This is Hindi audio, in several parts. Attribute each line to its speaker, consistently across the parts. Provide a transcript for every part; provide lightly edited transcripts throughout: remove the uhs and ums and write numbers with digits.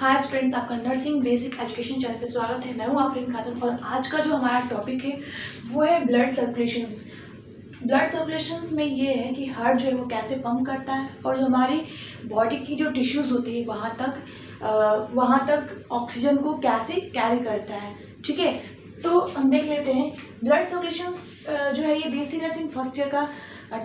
Speaker 1: हाय स्टूडेंट्स, आपका नर्सिंग बेसिक एजुकेशन चैनल पे स्वागत है। मैं हूँ आफरीन खातून और आज का जो हमारा टॉपिक है वो है ब्लड सर्कुलेशंस। ब्लड सर्कुलेशंस में ये है कि हार्ट जो है वो कैसे पंप करता है और जो हमारी बॉडी की जो टिश्यूज़ होती है वहाँ तक ऑक्सीजन को कैसे कैरी करता है। ठीक है, तो हम देख लेते हैं ब्लड सर्कुलेशंस जो है ये बीएससी नर्सिंग फर्स्ट ईयर का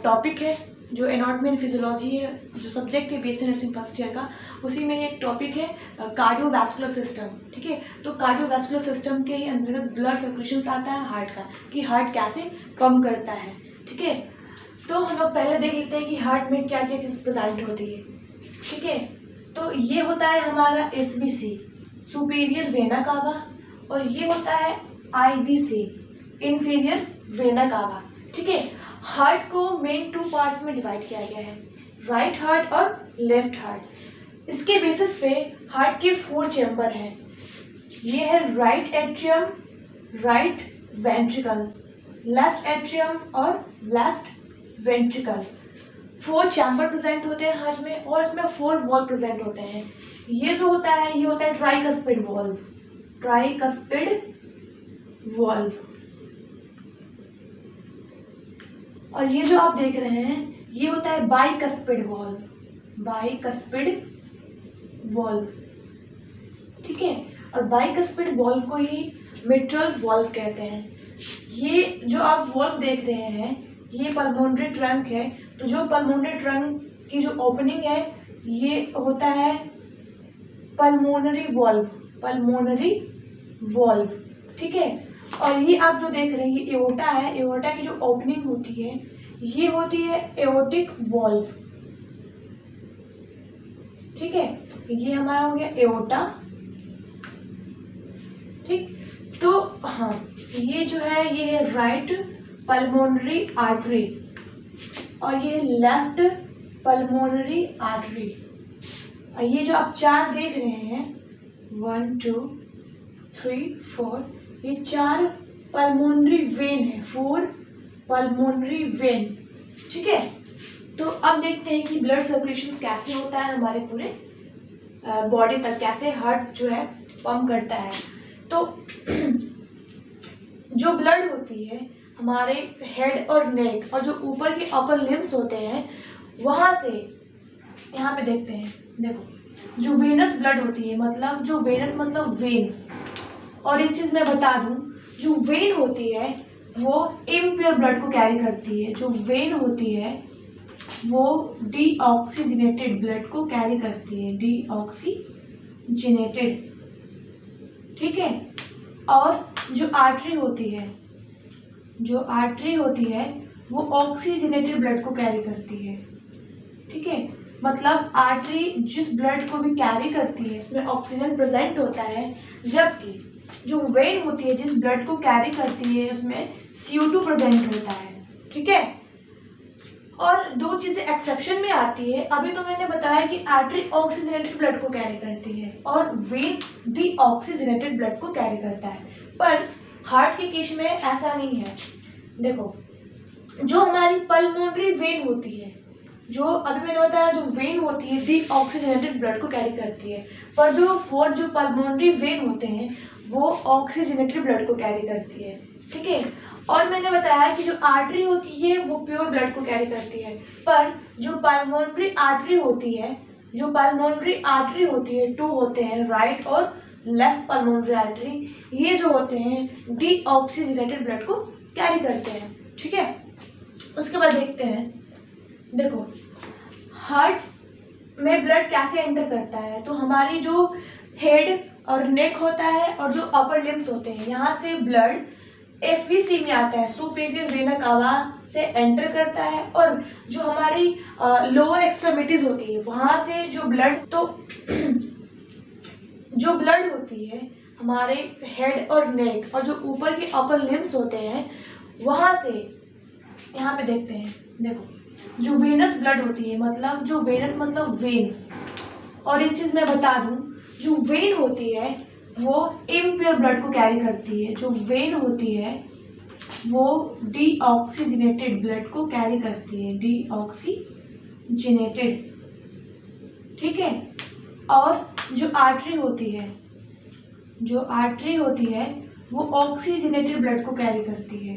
Speaker 1: टॉपिक है। जो एनाटॉमी एंड फिजियोलॉजी है, जो सब्जेक्ट है बीएससी नर्सिंग फर्स्ट ईयर का, उसी में एक टॉपिक है कार्डियोवैस्कुलर सिस्टम। ठीक है, तो कार्डियोवैस्कुलर सिस्टम के ही अंतर्गत ब्लड सर्कुलेशन आता है हार्ट का, कि हार्ट कैसे पंप करता है। ठीक है, तो हम लोग पहले देख लेते हैं कि हार्ट में क्या क्या चीज़ प्रेजेंट होती है। ठीक है, तो ये होता है हमारा एसबीसी, सुपीरियर वेना कावा, और ये होता है आईवीसी, इंफीरियर वेना कावा। ठीक है, हार्ट को मेन 2 पार्ट्स में डिवाइड किया गया है, राइट हार्ट और लेफ्ट हार्ट। इसके बेसिस पे हार्ट के 4 चैम्बर हैं। ये है right atrium, right ventricle, left atrium और लेफ्ट वेंट्रिकल। 4 चैम्बर प्रेजेंट होते हैं हार्ट में और इसमें 4 वॉल्व प्रेजेंट होते हैं। ये जो होता है ये होता है ट्राइकस्पिड वॉल्व, ट्राइकस्पिड वॉल्व। और ये जो आप देख रहे हैं ये होता है बाइकस्पिड वॉल्व, बाइकस्पिड वॉल्व। ठीक है, और बाइकस्पिड वॉल्व को ही मिट्रल वॉल्व कहते हैं। ये जो आप वॉल्व देख रहे हैं ये पल्मोनरी ट्रंक है, तो जो पल्मोनरी ट्रंक की जो ओपनिंग है ये होता है पल्मोनरी वॉल्व, पल्मोनरी वॉल्व। ठीक है, और ये आप जो देख रहे हैं ये एओर्टा है, एओर्टा की जो ओपनिंग होती है ये होती है एओर्टिक वॉल्व। ठीक है, ये हमारा हो गया एओर्टा। ठीक, तो हाँ ये जो है ये है राइट पल्मोनरी आर्टरी और ये है लेफ्ट पल्मोनरी आर्टरी। और ये जो आप 4 देख रहे हैं 1 2 3 4, ये 4 पल्मोनरी वेन है, 4 पल्मोनरी वेन। ठीक है, तो अब देखते हैं कि ब्लड सर्कुलेशन कैसे होता है हमारे पूरे बॉडी तक, कैसे हार्ट जो है पंप करता है। तो जो ब्लड होती है हमारे हेड और नेक और जो ऊपर के अपर लिम्स होते हैं वहाँ से, यहाँ पे देखते हैं, देखो जो वेनस ब्लड होती है, मतलब जो वेनस मतलब वेन। और एक चीज़ मैं बता दूं, जो वेन होती है वो इम्प्योर ब्लड को कैरी करती है, जो वेन होती है वो डीऑक्सीजनेटेड ब्लड को कैरी करती है, डीऑक्सीजनेटेड। ठीक है, और जो आर्टरी होती है, जो आर्टरी होती है वो ऑक्सीजनेटेड ब्लड को कैरी करती है। ठीक है, मतलब आर्टरी जिस ब्लड को भी कैरी करती है उसमें ऑक्सीजन प्रेजेंट होता है, जबकि जो वेन होती है जिस ब्लड को कैरी करती है उसमें CO2 प्रेजेंट होता है। ठीक है, और 2 चीज़ें एक्सेप्शन में आती है। अभी तो मैंने बताया कि आर्टरी ऑक्सीजनेटेड ब्लड को कैरी करती है और वेन डीऑक्सीजनेटेड ब्लड को कैरी करता है, पर हार्ट के केस में ऐसा नहीं है। देखो जो हमारी पल्मोनरी वेन होती है, जो अभी मैंने बताया जो वेन होती है डीऑक्सीजनेटेड ब्लड को कैरी करती है, पर जो 4 जो पल्मोनरी वेन होते हैं वो ऑक्सीजनेटेड ब्लड को कैरी करती है। ठीक है, और मैंने बताया कि जो आर्टरी होती है वो प्योर ब्लड को कैरी करती है, पर जो पल्मोनरी आर्टरी होती है, जो पल्मोनरी आर्टरी होती है 2 होते हैं, राइट और लेफ्ट पल्मोनरी आर्टरी, ये जो होते हैं डीऑक्सीजनेटेड ब्लड को कैरी करते हैं। ठीक है, उसके बाद देखते हैं, देखो हार्ट में ब्लड कैसे एंटर करता है। तो हमारी जो हेड और नेक होता है और जो अपर लिम्स होते हैं यहाँ से ब्लड एसबीसी में आता है, सुपीरियर वेना कावा से एंटर करता है, और जो हमारी लोअर एक्सट्रीमिटीज होती है वहाँ से जो ब्लड, तो जो ब्लड होती है हमारे हेड और नेक और जो ऊपर के अपर लिम्स होते हैं वहाँ से, यहाँ पे देखते हैं, देखो जो वेनस ब्लड होती है, मतलब जो वेनस मतलब वेन। और एक चीज़ मैं बता दूं, जो वेन होती है वो इम्प्योर ब्लड को कैरी करती है, जो वेन होती है वो डीऑक्सीजनेटेड ब्लड को कैरी करती है, डीऑक्सीजनेटेड। ठीक है, और जो आर्टरी होती है वो ऑक्सीजनेटेड ब्लड को कैरी करती है,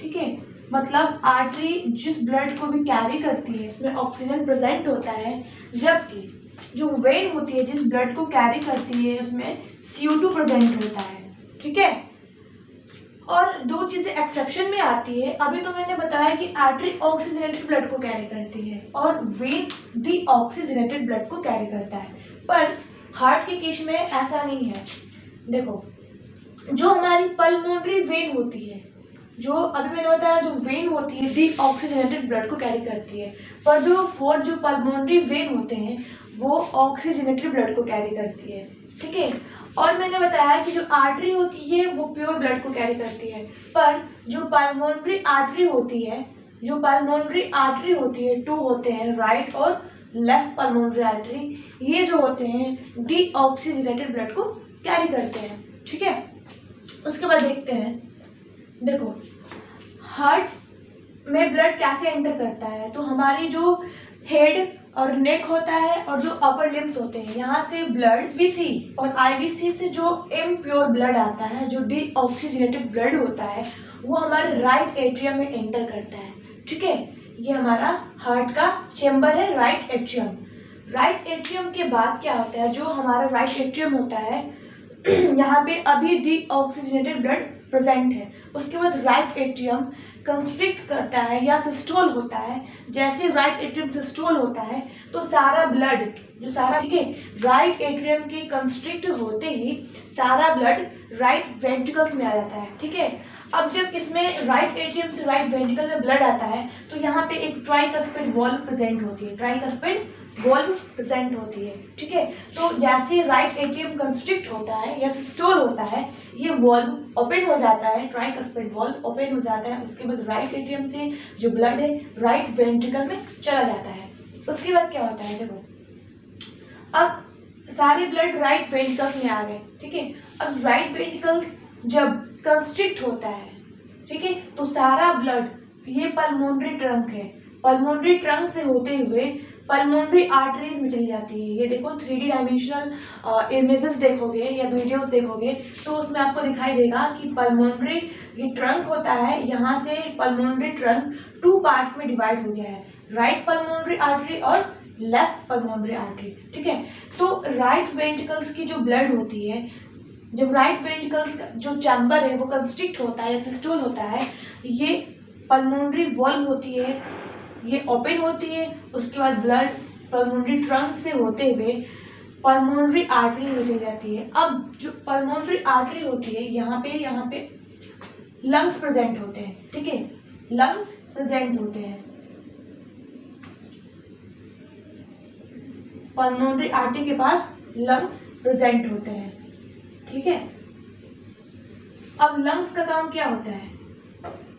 Speaker 1: ठीक है। मतलब आर्टरी जिस ब्लड को भी कैरी करती है उसमें ऑक्सीजन प्रेजेंट होता है, जबकि जो वेन होती है जिस ब्लड को कैरी करती है उसमें CO2 प्रेजेंट होता है, ठीक है। और दो चीज़ें एक्सेप्शन में आती है। अभी तो मैंने बताया कि आर्टरी ऑक्सीजनेटेड ब्लड को कैरी करती है और वेन डीऑक्सीजनेटेड ब्लड को कैरी करता है, पर हार्ट के केस में ऐसा नहीं है। देखो, जो हमारी पल्मोनरी वेन होती है, जो अभी मैंने बताया जो वेन होती है डीऑक्सीजनेटेड ब्लड को कैरी करती है, पर जो पल्मोनरी वेन होते हैं वो ऑक्सीजनेटेड ब्लड को कैरी करती है, ठीक है। और मैंने बताया कि जो आर्टरी होती है वो प्योर ब्लड को कैरी करती है, पर जो पल्मोनरी आर्टरी होती है 2 होते हैं, राइट और लेफ्ट पल्मोनरी आर्टरी, ये जो होते हैं डीऑक्सीजनेटेड ब्लड को कैरी करते हैं, ठीक है। उसके बाद देखते हैं, देखो हार्ट में ब्लड कैसे एंटर करता है। तो हमारी जो हेड और नेक होता है और जो अपर लिम्स होते हैं, यहाँ से ब्लड IVC और IVC से जो इम्प्योर ब्लड आता है, जो डीऑक्सीजनेटेड ब्लड होता है, वो हमारे राइट एट्रियम में एंटर करता है, ठीक है। ये हमारा हार्ट का चेम्बर है, राइट एट्रियम। राइट एट्रियम के बाद क्या होता है, जो हमारा राइट एट्रियम होता है यहाँ पे अभी डीऑक्सीजनेटेड ब्लड प्रेजेंट है। उसके बाद राइट एट्रियम कंस्ट्रिक्ट करता है या सिस्टोल होता है। जैसे राइट एट्रियम सिस्टोल होता है तो सारा ब्लड ठीक है, राइट एट्रियम के कंस्ट्रिक्ट होते ही सारा ब्लड राइट वेंट्रिकल्स में आ जाता है, ठीक है। अब जब इसमें राइट एट्रियम से राइट वेंट्रिकल में ब्लड आता है तो यहाँ पे एक ट्राइकस्पिड वॉल्व प्रेजेंट होती है, ठीक है। तो जैसे राइट एट्रियम कंस्ट्रिक्ट होता है या सिस्टोल होता है, ये वॉल्व ओपन हो जाता है, ट्राइकस्पिड वॉल्व ओपन हो जाता है। उसके बाद राइट एट्रियम से जो ब्लड है राइट वेंट्रिकल में चला जाता है। उसके बाद क्या होता है, देखो अब सारे ब्लड राइट वेंट्रिकल्स में आ गए, ठीक है। अब राइट वेंट्रिकल्स जब कंस्ट्रिक्ट होता है, ठीक है, तो सारा ब्लड, ये पल्मोनरी ट्रंक है, पल्मोनरी ट्रंक से होते हुए पल्मोनरी आर्टरीज में चली जाती है। ये देखो 3D डायमेंशनल इमेजेस देखोगे या वीडियोस देखोगे तो उसमें आपको दिखाई देगा कि पल्मोनरी ये ट्रंक होता है, यहाँ से पल्मोनरी ट्रंक 2 पार्ट्स में डिवाइड हो गया है, राइट पल्मोनरी आर्टरी और लेफ्ट पल्मोनरी आर्टरी, ठीक है। तो राइट वेंट्रिकल्स की जो ब्लड होती है, जब राइट वेंट्रिकल्स का जो चैम्बर है वो कंस्ट्रिक्ट होता है या सिस्टोल होता है, ये पल्मोनरी वॉल्व होती है, ये ओपन होती है। उसके बाद ब्लड पल्मोनरी ट्रंक से होते हुए पल्मोनरी आर्टरी में चली जाती है। अब जो पल्मोनरी आर्टरी होती है, यहाँ पे लंग्स प्रेजेंट होते हैं, ठीक है, लंग्स प्रेजेंट होते हैं, पल्मोनरी आर्टरी के पास लंग्स प्रेजेंट होते हैं, ठीक है। अब लंग्स का काम क्या होता है,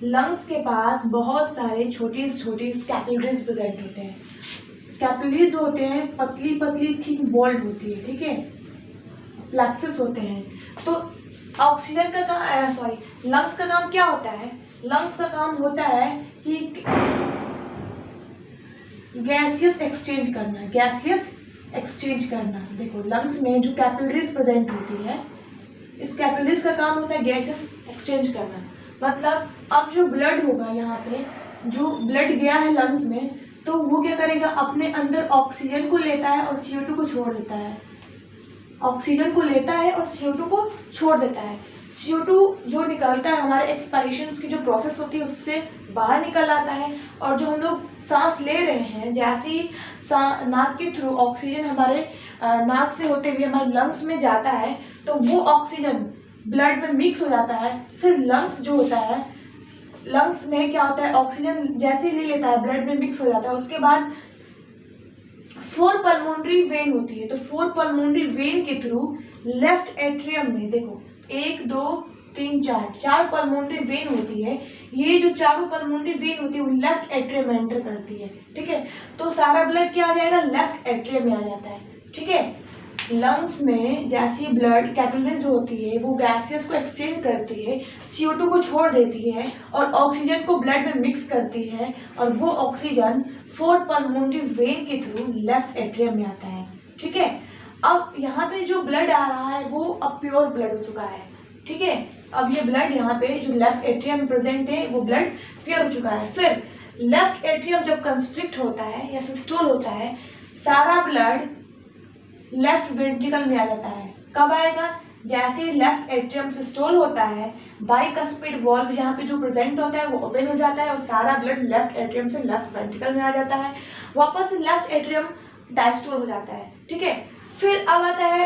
Speaker 1: लंग्स के पास बहुत सारे छोटी छोटी कैपिलरीज प्रेजेंट होते हैं। कैपिलरीज होते हैं पतली पतली थिन वॉल्ड होती है, ठीक है, प्लेक्सस होते हैं। तो ऑक्सीजन का काम लंग्स का काम क्या होता है, लंग्स का काम होता है कि गैसियस एक्सचेंज करना। देखो लंग्स में जो कैपिलरीज प्रेजेंट होती है, इस कैपिलरीज का काम होता है गैसेस एक्सचेंज करना। मतलब अब जो ब्लड होगा, यहाँ पे जो ब्लड गया है लंग्स में, तो वो क्या करेगा, अपने अंदर ऑक्सीजन को लेता है और CO2 को छोड़ देता है, ऑक्सीजन को लेता है और CO2 को छोड़ देता है। CO2 जो निकलता है हमारे एक्सपायरेशन की जो प्रोसेस होती है उससे बाहर निकल आता है, और जो हम लोग सांस ले रहे हैं, जैसे ही नाक के थ्रू ऑक्सीजन हमारे नाक से होते हुए हमारे लंग्स में जाता है, तो वो ऑक्सीजन ब्लड में मिक्स हो जाता है। फिर लंग्स जो होता है, लंग्स में क्या होता है, ऑक्सीजन जैसे ही ले लेता है ब्लड में मिक्स हो जाता है। उसके बाद 4 पल्मोनरी वेन होती है, तो 4 पल्मोनरी वेन के थ्रू लेफ्ट एट्रियम में, देखो 1 2 3 4 पल्मोनरी वेन होती है। ये जो चारों पल्मोनरी वेन होती है वो लेफ्ट एट्रियम में एंटर करती है, ठीक है। तो सारा ब्लड क्या आ जाएगा, लेफ्ट एट्रियम में आ जाता है, ठीक है। लंग्स में जैसी ब्लड कैपिलरीज होती है वो गैसेस को एक्सचेंज करती है, CO2 को छोड़ देती है और ऑक्सीजन को ब्लड में मिक्स करती है, और वो ऑक्सीजन 4 पल्मोनरी वेन के थ्रू लेफ्ट एट्रियम में आता है, ठीक है। अब यहाँ पे जो ब्लड आ रहा है वो अब प्योर ब्लड हो चुका है, ठीक है। अब ये ब्लड यहाँ पे जो लेफ्ट एट्रियम में प्रेजेंट है वो ब्लड प्योर हो चुका है। फिर लेफ्ट एट्रियम जब कंस्ट्रिक्ट होता है या सिस्टोल होता है, सारा ब्लड लेफ्ट वेंट्रिकल में आ जाता है। कब आएगा? जैसे लेफ्ट एट्रियम सिस्टोल होता है, बाइकस्पिड वॉल्व यहाँ पे जो प्रेजेंट होता है वो ओपन हो जाता है और सारा ब्लड लेफ्ट एट्रियम से लेफ्ट वेंट्रिकल में आ जाता है। वापस से लेफ्ट एट्रियम डायस्टोल हो जाता है, ठीक है। फिर अब आता है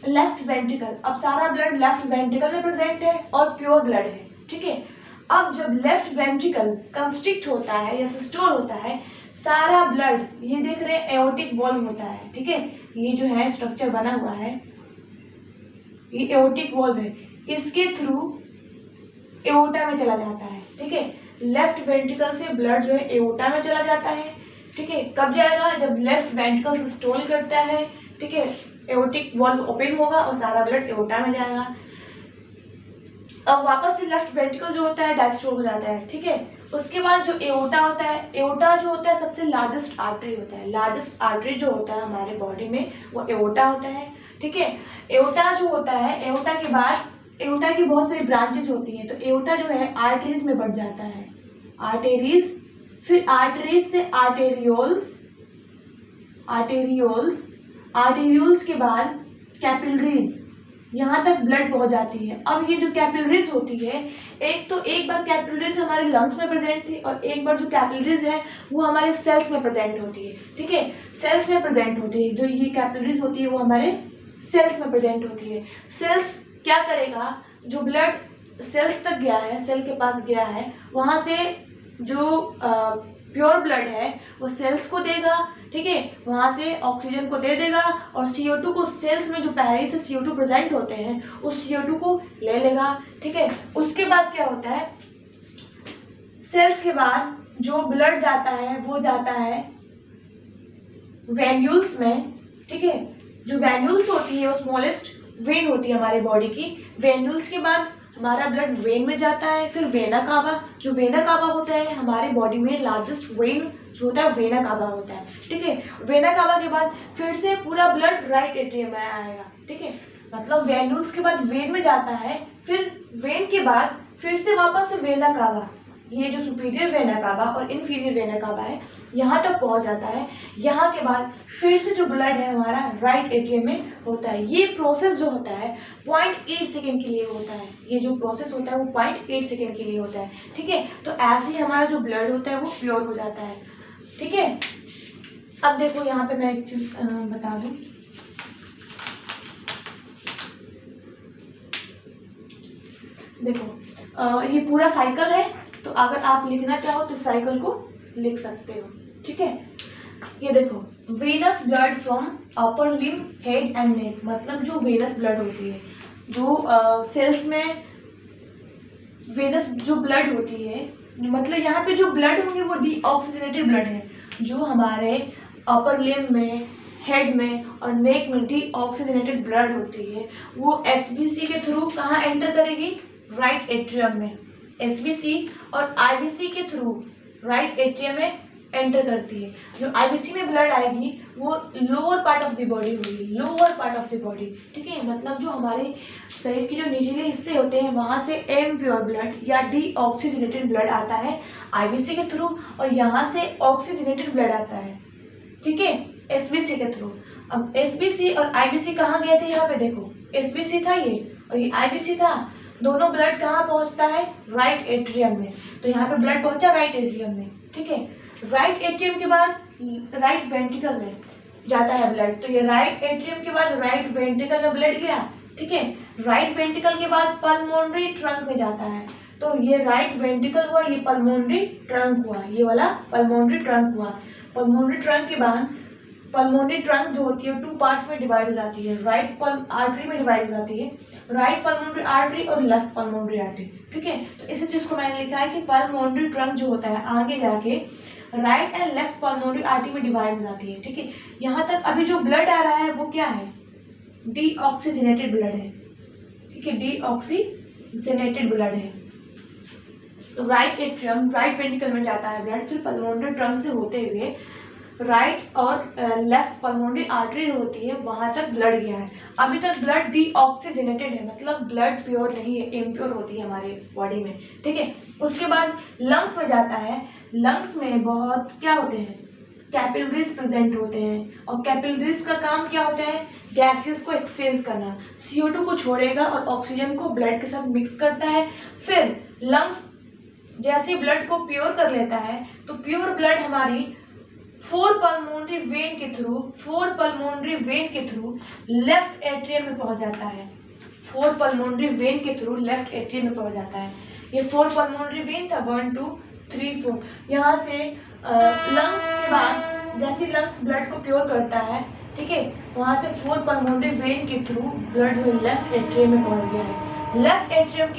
Speaker 1: लेफ्ट वेंट्रिकल। अब सारा ब्लड लेफ्ट वेंट्रिकल में प्रेजेंट है और प्योर ब्लड है, ठीक है। अब जब लेफ्ट वेंट्रिकल कंस्ट्रिक्ट होता है या सिस्टोल होता है, सारा ब्लड, ये देख रहे हैं एओर्टिक वॉल्व होता है, ठीक है। ये जो है स्ट्रक्चर बना हुआ है, ये एओर्टिक वॉल्व है, इसके थ्रू एओर्टा में चला जाता है, ठीक है। लेफ्ट वेंट्रिकल से ब्लड जो है एओर्टा में चला जाता है, ठीक है। कब जाएगा? जब लेफ्ट वेंट्रिकल सिस्टोल करता है, ठीक है, एओर्टिक वॉल्व ओपन होगा और सारा ब्लड एओर्टा में जाएगा। अब वापस से लेफ्ट वेंट्रिकल जो होता है डायस्टोल हो जाता है, ठीक है। उसके बाद जो एओर्टा होता है, एओर्टा जो होता है सबसे लार्जेस्ट आर्टरी होता है। लार्जेस्ट आर्टरी जो होता है हमारे बॉडी में वो एओर्टा होता है, ठीक है। एओर्टा जो होता है, एओर्टा के बाद एओर्टा की बहुत सारी ब्रांचेज होती हैं, तो एओर्टा जो है आर्टरीज में बढ़ जाता है, आर्टेरीज। फिर आर्टरीज से आर्टेरियोल्स, आर्टेरियोल्स, आर्टेरियोल्स के बाद कैपिलरीज, यहाँ तक ब्लड पहुँच जाती है। अब ये जो कैपिलरीज होती है, एक बार कैपिलरीज हमारे लंग्स में प्रेजेंट थी और एक बार जो कैपिलरीज है वो हमारे सेल्स में प्रेजेंट होती है, ठीक है। सेल्स में प्रेजेंट होती है, जो ये कैपिलरीज होती है वो हमारे सेल्स में प्रेजेंट होती है। सेल्स क्या करेगा? जो ब्लड सेल्स तक गया है, सेल के पास गया है, वहाँ से जो प्योर ब्लड है वो सेल्स को देगा, ठीक है। वहाँ से ऑक्सीजन को दे देगा और CO2 को, सेल्स में जो पहले से CO2 प्रेजेंट होते हैं उस CO2 को ले लेगा, ठीक है। उसके बाद क्या होता है? सेल्स के बाद जो ब्लड जाता है वो जाता है वेन्यूल्स में, ठीक है। जो वेन्यूल्स होती है वो स्मॉलेस्ट वेन होती है हमारे बॉडी की। वेन्यूल्स के बाद हमारा ब्लड वेन में जाता है, फिर वेना कावा। जो वेना कावा होता है हमारे बॉडी में लार्जेस्ट वेन जो होता है वेना कावा होता है, ठीक है। वेना कावा के बाद फिर से पूरा ब्लड राइट एट्रियम में आएगा, ठीक है। मतलब वेन्यूल्स के बाद वेन में जाता है, फिर वेन के बाद फिर से वापस से वेना कावा, ये जो सुपीरियर वेना कावा और इन्फीरियर वेना कावा है यहाँ तक पहुँच जाता है। यहाँ के बाद फिर से जो ब्लड है हमारा राइट एट्रियम में होता है। ये प्रोसेस जो होता है 0.8 सेकेंड के लिए होता है। ये जो प्रोसेस होता है वो 0.8 सेकेंड के लिए होता है, ठीक है। तो ऐसे ही हमारा जो ब्लड होता है वो प्योर हो जाता है, ठीक है। अब देखो यहाँ पे मैं एक चीज़ बता दूँ, देखो ये पूरा साइकिल है, तो अगर आप लिखना चाहो तो साइकिल को लिख सकते हो, ठीक है। ये देखो, venous blood from upper limb, head and neck. मतलब जो वेनस ब्लड होती है, जो सेल्स में वेनस जो ब्लड होती है, मतलब यहाँ पे जो ब्लड होंगे वो डीऑक्सीजनेटेड ब्लड है। जो हमारे अपर लिम्ब में, हेड में और नेक में डीऑक्सीजनेटेड ब्लड होती है वो SBC के थ्रू कहाँ एंटर करेगी? राइट एट्रियम में। SBC और IBC के थ्रू राइट एट्रियम में एंटर करती है। जो IBC में ब्लड आएगी वो lower part of the body होगी, lower part of the body, ठीक है। मतलब जो हमारे शरीर के जो निचले हिस्से होते हैं वहाँ से इम्प्योर ब्लड या डीऑक्सीजनेटेड ब्लड आता है IBC के थ्रू और यहाँ से ऑक्सीजनेटेड ब्लड आता है, ठीक है, SBC के थ्रू। अब SBC और IBC कहाँ गए थे? यहाँ पे देखो, SBC था ये और ये IBC था। दोनों ब्लड कहाँ पहुँचता है? राइट एट्रियम में। तो यहाँ पे ब्लड पहुँचा राइट एट्रियम में, ठीक है। राइट एट्रियम के बाद राइट वेंट्रिकल में जाता है ब्लड, तो ये राइट एट्रियम के बाद राइट वेंट्रिकल में ब्लड गया, ठीक है। राइट वेंट्रिकल के बाद पल्मोनरी ट्रंक में जाता है, तो ये राइट वेंट्रिकल हुआ, ये पल्मोनरी ट्रंक हुआ, ये वाला पल्मोनरी ट्रंक हुआ। पल्मोनरी ट्रंक के बाद पल्मोनरी ट्रंक जो होती है 2 पार्ट्स में डिवाइड हो जाती है। राइट आर्टरी में डिवाइड हो जाती है, राइट पल्मोनरी आर्टरी और लेफ्ट पल्मोनरी आर्टरी, ठीक है। तो इसी चीज़ को मैंने लिखा है कि पल्मोनरी ट्रंक जो होता है आगे जाके right and left pulmonary artery में डिवाइड हो जाती है, ठीक है। यहाँ तक अभी जो ब्लड आ रहा है वो क्या है? डीऑक्सीजनेटेड ब्लड है, ठीक है, डीऑक्सीजनेटेड ब्लड है। तो राइट एट्रियम, राइट वेंट्रिकल में जाता है ब्लड, फिर पल्मोनरी ट्रंक से होते हुए राइट और लेफ्ट पल्मोनरी आर्टरी होती है वहाँ तक ब्लड गया है। अभी तक ब्लड डीऑक्सीजनेटेड है, मतलब ब्लड प्योर नहीं है, इम्प्योर होती है हमारे बॉडी में, ठीक है। उसके बाद लंग्स में जाता है। लंग्स में बहुत क्या होते हैं, कैपिलरीज प्रेजेंट होते हैं, और कैपिलरीज का काम क्या होता है, गैसेस को एक्सचेंज करना। CO2 को छोड़ेगा और ऑक्सीजन को ब्लड के साथ मिक्स करता है। फिर लंग्स जैसे ब्लड को प्योर कर लेता है तो प्योर ब्लड हमारी 4 पल्मोनरी वेन के थ्रू लेफ्ट एट्रियम में पहुंच जाता है। 4 पल्मोनरी वेन के थ्रू लेफ्ट एट्रियम में पहुंच जाता है। ये 4 पल्मोनरी वेन था, 1 2 3 4। यहाँ से लंग्स के बाद जैसे लंग्स ब्लड को प्योर करता है, ठीक है, वहाँ से 4 पल्मोनरी वेन के थ्रू ब्लड जो लेफ्ट एट्रियम में पहुंच गया है। लेफ्ट एट्रियम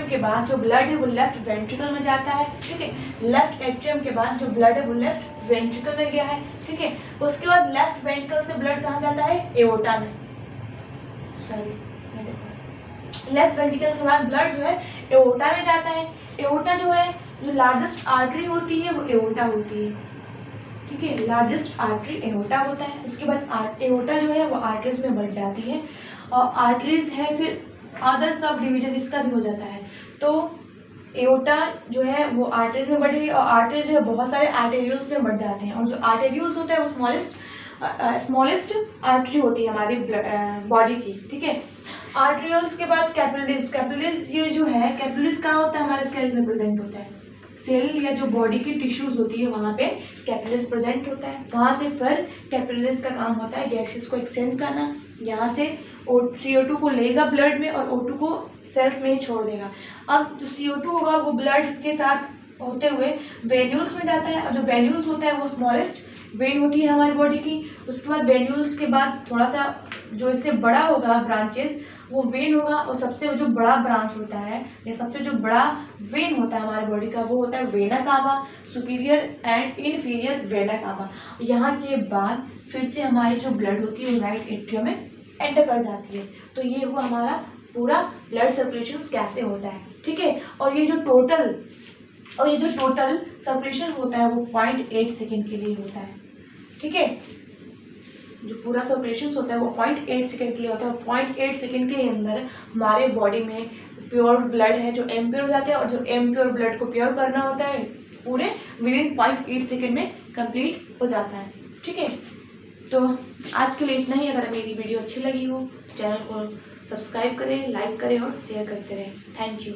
Speaker 1: के बाद जो ब्लड है वो लेफ्ट वेंट्रिकल में जाता है, ठीक है। लेफ्ट एट्रियम के बाद जो ब्लड है वो लेफ्ट वेंट्रिकल में गया है, ठीक है। उसके बाद लेफ्ट वेंट्रिकल से ब्लड कहाँ जाता है, एओर्टा में, लेफ्ट वेंट्रिकल के बाद ब्लड जो है एओर्टा में जाता है। एओर्टा जो है, जो लार्जेस्ट आर्टरी होती है वो एओर्टा होती है, ठीक है। लार्जेस्ट आर्टरी एओर्टा होता है। उसके बाद एओर्टा जो है वो आर्टरीज में बढ़ जाती है, और आर्टरीज है फिर अदर सब डिवीजन इसका भी हो जाता है। तो एओर्टा जो है वो आर्टरीज में बढ़ गई, और आर्टरीज जो है बहुत सारे आर्टेरियोल्स में बढ़ जाते हैं, और जो आर्टेरियोल्स होता है वो स्मॉलेस्ट आर्टरी होती है हमारी बॉडी की, ठीक है। आर्टेरियोल्स के बाद कैपिलरीज ये जो है, कैपिलरीज कहाँ होता है, हमारे सेल में प्रेजेंट होता है। सेल या जो बॉडी की टिश्यूज होती है वहाँ पे कैपिलरीज प्रेजेंट होता है। वहाँ से फिर कैपिलरीज का काम होता है गैसेस को एक्सचेंज करना। यहाँ से CO2 को लेगा ब्लड में और O2 को सेल्स में ही छोड़ देगा। अब जो CO2 होगा वो ब्लड के साथ होते हुए वेन्यूल्स में जाता है, और जो वेन्यूल्स होता है वो स्मॉलेस्ट वेन होती है हमारी बॉडी की। उसके बाद वेन्यूल्स के बाद थोड़ा सा जो इससे बड़ा होगा ब्रांचेस वो वेन होगा, और सबसे जो बड़ा ब्रांच होता है या सबसे जो बड़ा वेन होता है हमारी बॉडी का वो होता है vena cava, superior and inferior vena cava. यहाँ के बाद फिर से हमारी जो ब्लड होती है वो राइट एट्रियम में एंटर कर जाती है। तो ये हुआ हमारा पूरा ब्लड सर्कुलेशन कैसे होता है, ठीक है। और ये जो टोटल सर्कुलेशन होता है वो 0.8 सेकेंड के लिए होता है, ठीक है। जो पूरा सर्कुलेशन होता है वो 0.8 सेकेंड के लिए होता है, और 0.8 सेकेंड के अंदर हमारे बॉडी में प्योर ब्लड है जो एम्प्योर हो जाते हैं, और जो एम्प्योर ब्लड को प्योर करना होता है पूरे विदिन 0.8 सेकेंड में कंप्लीट हो जाता है, ठीक है। तो आज के लिए इतना ही। अगर मेरी वीडियो अच्छी लगी हो तो चैनल को सब्सक्राइब करें, लाइक करें और शेयर करते रहें। Thank you.